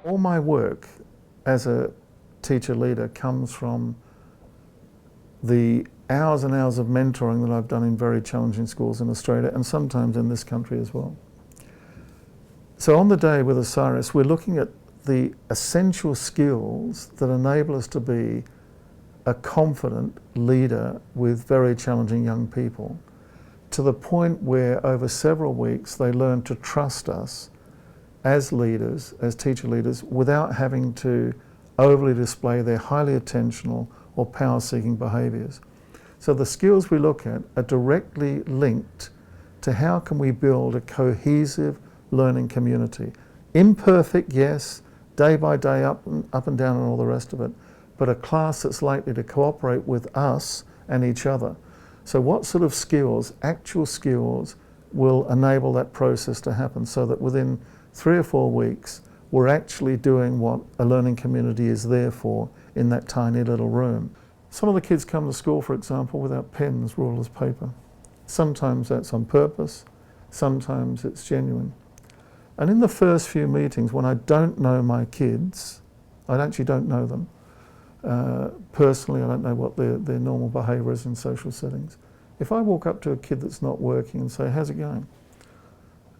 All my work as a teacher leader comes from the hours and hours of mentoring that I've done in very challenging schools in Australia and sometimes in this country as well. So on the day with Osiris, we're looking at the essential skills that enable us to be a confident leader with very challenging young people, to the point where over several weeks they learn to trust us as leaders, as teacher leaders, without having to overly display their highly attentional or power-seeking behaviours. So the skills we look at are directly linked to how can we build a cohesive learning community. Imperfect, yes, day by day, up and down and all the rest of it, but a class that's likely to cooperate with us and each other. So what sort of skills, actual skills, will enable that process to happen so that within 3 or 4 weeks, we're actually doing what a learning community is there for in that tiny little room. Some of the kids come to school, for example, without pens, rulers, paper. Sometimes that's on purpose, sometimes it's genuine. And in the first few meetings, when I don't know my kids, I actually don't know them. Personally, I don't know what their normal behaviour is in social settings. If I walk up to a kid that's not working and say, how's it going?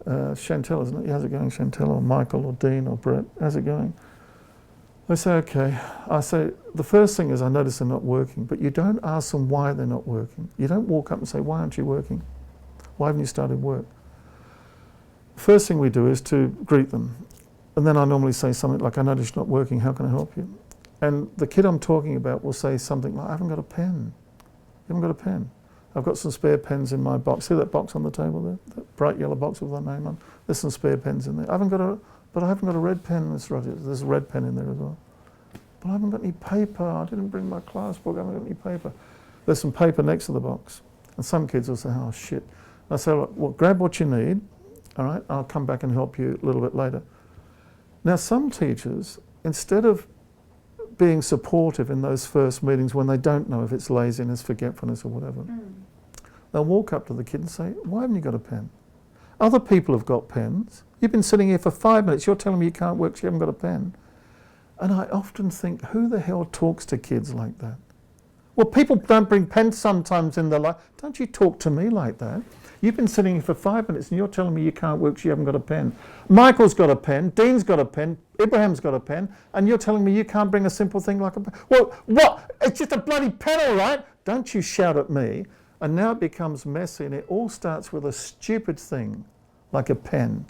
Chantel, isn't it? How's it going, Chantel? Or Michael, or Dean, or Brett, how's it going? They say, okay. I say, the first thing is I notice they're not working, but you don't ask them why they're not working. You don't walk up and say, why aren't you working? Why haven't you started work? First thing we do is to greet them. And then I normally say something like, I notice you're not working, how can I help you? And the kid I'm talking about will say something like, I haven't got a pen. You haven't got a pen. I've got some spare pens in my box. See that box on the table there? That bright yellow box with my name on? There's some spare pens in there. I haven't got a red pen, Miss Rogers. There's a red pen in there as well. But I haven't got any paper. I didn't bring my class book. I haven't got any paper. There's some paper next to the box. And some kids will say, oh shit. And I say, well, grab what you need. All right, I'll come back and help you a little bit later. Now, some teachers, instead of being supportive in those first meetings when they don't know if it's laziness, forgetfulness or whatever, they'll walk up to the kid and say, why haven't you got a pen? Other people have got pens. You've been sitting here for 5 minutes, you're telling me you can't work, so you haven't got a pen. And I often think, who the hell talks to kids like that? Well, people don't bring pens sometimes in their life. Don't you talk to me like that? You've been sitting here for 5 minutes and you're telling me you can't work because you haven't got a pen. Michael's got a pen, Dean's got a pen, Ibrahim's got a pen, and you're telling me you can't bring a simple thing like a pen. Well, what? It's just a bloody pen, all right? Don't you shout at me. And now it becomes messy and it all starts with a stupid thing like a pen.